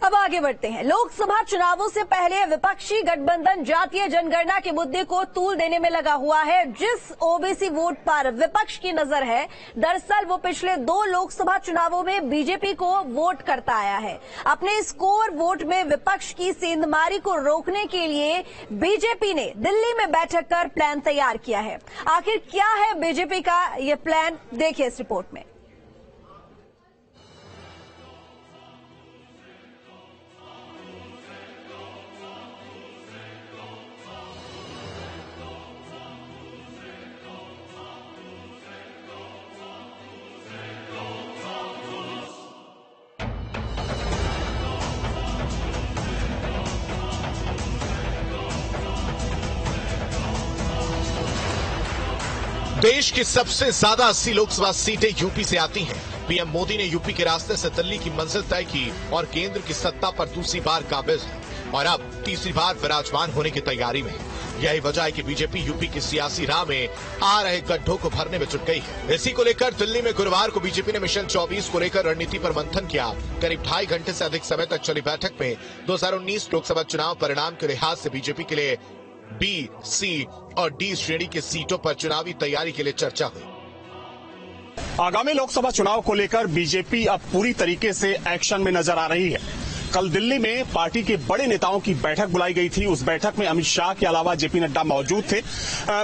अब आगे बढ़ते हैं। लोकसभा चुनावों से पहले विपक्षी गठबंधन जातीय जनगणना के मुद्दे को तूल देने में लगा हुआ है। जिस ओबीसी वोट पर विपक्ष की नजर है, दरअसल वो पिछले 2 लोकसभा चुनावों में बीजेपी को वोट करता आया है। अपने इस कोर वोट में विपक्ष की सेंधमारी को रोकने के लिए बीजेपी ने दिल्ली में बैठक कर प्लान तैयार किया है। आखिर क्या है बीजेपी का ये प्लान, देखिए इस रिपोर्ट में। देश की सबसे ज्यादा 80 लोकसभा सीटें यूपी से आती हैं। पीएम मोदी ने यूपी के रास्ते से दिल्ली की मंजिल तय की और केंद्र की सत्ता पर दूसरी बार काबिज है और अब तीसरी बार विराजमान होने की तैयारी में है। यही वजह है कि बीजेपी यूपी की सियासी राह में आ रहे गड्ढों को भरने में जुट गई है। इसी को लेकर दिल्ली में गुरुवार को बीजेपी ने मिशन 24 को लेकर रणनीति पर मंथन किया। करीब 2.5 घंटे से अधिक समय तक चली बैठक में 2019 लोकसभा चुनाव परिणाम के लिहाज से बीजेपी के लिए बी, सी और डी श्रेणी की सीटों पर चुनावी तैयारी के लिए चर्चा हुई। आगामी लोकसभा चुनाव को लेकर बीजेपी अब पूरी तरीके से एक्शन में नजर आ रही है। कल दिल्ली में पार्टी के बड़े नेताओं की बैठक बुलाई गई थी। उस बैठक में अमित शाह के अलावा जेपी नड्डा मौजूद थे।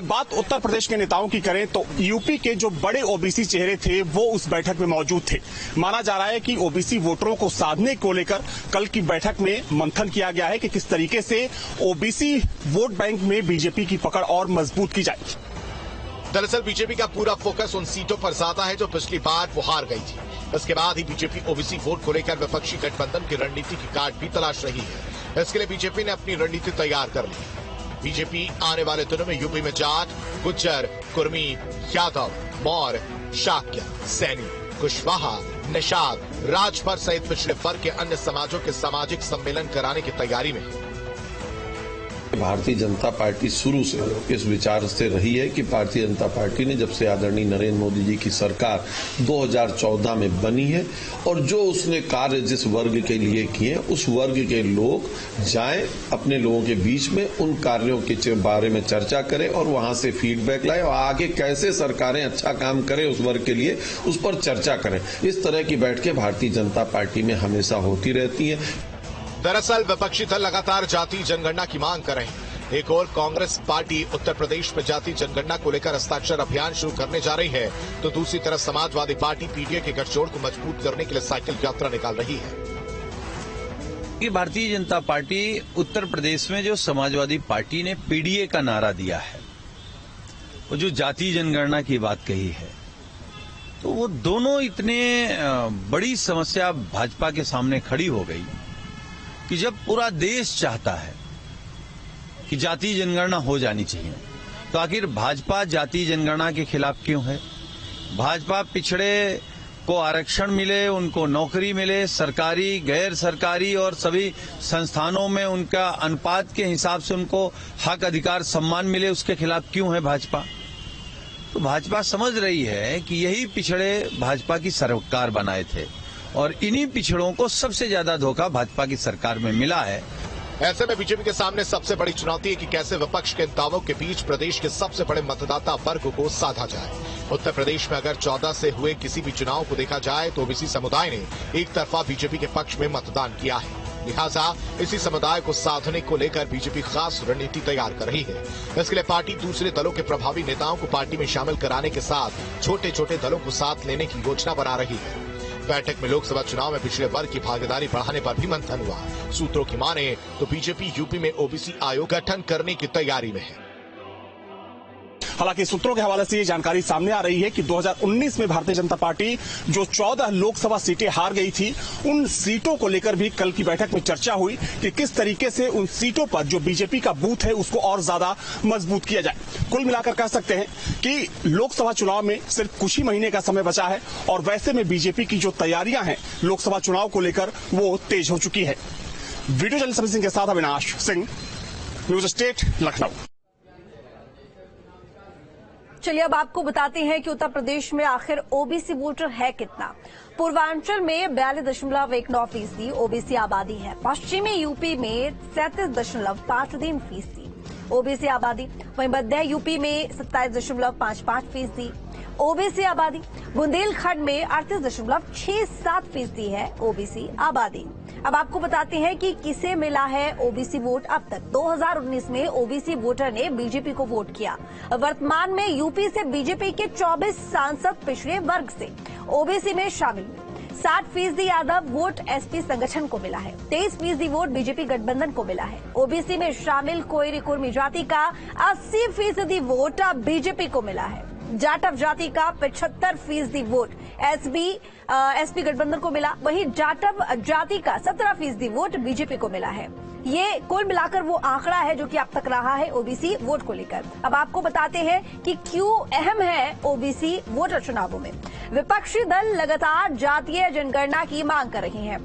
बात उत्तर प्रदेश के नेताओं की करें तो यूपी के जो बड़े ओबीसी चेहरे थे वो उस बैठक में मौजूद थे। माना जा रहा है कि ओबीसी वोटरों को साधने को लेकर कल की बैठक में मंथन किया गया है कि किस तरीके से ओबीसी वोट बैंक में बीजेपी की पकड़ और मजबूत की जाए। दरअसल बीजेपी का पूरा फोकस उन सीटों पर ज्यादा है जो पिछली बार वो हार गई थी। इसके बाद ही बीजेपी ओबीसी वोट को लेकर विपक्षी गठबंधन की रणनीति की काट भी तलाश रही है। इसके लिए बीजेपी ने अपनी रणनीति तैयार कर ली। बीजेपी आने वाले दिनों में यूपी में जाट, गुज्जर, कुर्मी, यादव, मौर, शाक्य, सैनी, कुशवाहा, निषाद, राजभर सहित पिछड़े वर्ग के अन्य समाजों के सामाजिक सम्मेलन कराने की तैयारी में है। भारतीय जनता पार्टी शुरू से इस विचार से रही है कि भारतीय जनता पार्टी ने जब से आदरणीय नरेंद्र मोदी जी की सरकार 2014 में बनी है और जो उसने कार्य जिस वर्ग के लिए किए उस वर्ग के लोग जाएं अपने लोगों के बीच में उन कार्यों के बारे में चर्चा करें और वहां से फीडबैक लाएं और आगे कैसे सरकारें अच्छा काम करें उस वर्ग के लिए उस पर चर्चा करें। इस तरह की बैठकें भारतीय जनता पार्टी में हमेशा होती रहती है। दरअसल विपक्षी दल लगातार जातीय जनगणना की मांग कर रहे हैं। एक और कांग्रेस पार्टी उत्तर प्रदेश में जातीय जनगणना को लेकर हस्ताक्षर अभियान शुरू करने जा रही है, तो दूसरी तरफ समाजवादी पार्टी पीडीए के गठजोड़ को मजबूत करने के लिए साइकिल यात्रा निकाल रही है। भारतीय जनता पार्टी उत्तर प्रदेश में जो समाजवादी पार्टी ने पीडीए का नारा दिया है, वो जो जातीय जनगणना की बात कही है, तो वो दोनों इतने बड़ी समस्या भाजपा के सामने खड़ी हो गई कि जब पूरा देश चाहता है कि जातीय जनगणना हो जानी चाहिए, तो आखिर भाजपा जातीय जनगणना के खिलाफ क्यों है? भाजपा पिछड़े को आरक्षण मिले, उनको नौकरी मिले, सरकारी, गैर सरकारी और सभी संस्थानों में उनका अनुपात के हिसाब से उनको हक, अधिकार, सम्मान मिले, उसके खिलाफ क्यों है भाजपा? तो भाजपा समझ रही है कि यही पिछड़े भाजपा की सरकार बनाए थे और इन्हीं पिछड़ों को सबसे ज्यादा धोखा भाजपा की सरकार में मिला है। ऐसे में बीजेपी के सामने सबसे बड़ी चुनौती है कि कैसे विपक्ष के दावों के बीच प्रदेश के सबसे बड़े मतदाता वर्ग को साधा जाए। उत्तर प्रदेश में अगर 14 से हुए किसी भी चुनाव को देखा जाए तो ओबीसी समुदाय ने एक तरफा बीजेपी के पक्ष में मतदान किया है। लिहाजा इसी समुदाय को साधने को लेकर बीजेपी खास रणनीति तैयार कर रही है। इसके लिए पार्टी दूसरे दलों के प्रभावी नेताओं को पार्टी में शामिल कराने के साथ छोटे छोटे दलों को साथ लेने की योजना बना रही है। बैठक में लोकसभा चुनाव में पिछड़े वर्ग की भागीदारी बढ़ाने पर भी मंथन हुआ। सूत्रों की माने तो बीजेपी यूपी में ओबीसी आयोग गठन करने की तैयारी में है। हालांकि सूत्रों के हवाले से ये जानकारी सामने आ रही है कि 2019 में भारतीय जनता पार्टी जो 14 लोकसभा सीटें हार गई थी, उन सीटों को लेकर भी कल की बैठक में चर्चा हुई कि किस तरीके से उन सीटों पर जो बीजेपी का बूथ है उसको और ज्यादा मजबूत किया जाए। कुल मिलाकर कह सकते हैं कि लोकसभा चुनाव में सिर्फ कुछ ही महीने का समय बचा है और वैसे में बीजेपी की जो तैयारियां हैं लोकसभा चुनाव को लेकर वो तेज हो चुकी है। वीडियो जर्नलिस्ट समीर सिंह के साथ अविनाश सिंह, न्यूज स्टेट, लखनऊ। चलिए अब आपको बताते हैं कि उत्तर प्रदेश में आखिर ओबीसी वोटर है कितना। पूर्वांचल में 42.19% ओबीसी आबादी है। पश्चिमी यूपी में 37.53% ओबीसी आबादी। वहीं मध्य यूपी में 27.55% ओबीसी आबादी। बुंदेलखंड में 38.67% है ओबीसी आबादी। अब आपको बताते हैं कि किसे मिला है ओबीसी वोट अब तक। 2019 में ओबीसी वोटर ने बीजेपी को वोट किया। वर्तमान में यूपी से बीजेपी के 24 सांसद पिछड़े वर्ग से ओबीसी में शामिल हुए। 60% यादव वोट एसपी संगठन को मिला है। 23% वोट बीजेपी गठबंधन को मिला है। ओबीसी में शामिल कोयरी कुर्मी जाति का 80% वोट बीजेपी को मिला है। जाटव जाति का 75% वोट एसपी गठबंधन को मिला। वहीं जाटव जाति का 17% वोट बीजेपी को मिला है। ये कुल मिलाकर वो आंकड़ा है जो कि अब तक रहा है ओबीसी वोट को लेकर। अब आपको बताते हैं कि क्यों अहम है ओबीसी वोटर चुनावों में। विपक्षी दल लगातार जातीय जनगणना की मांग कर रही हैं।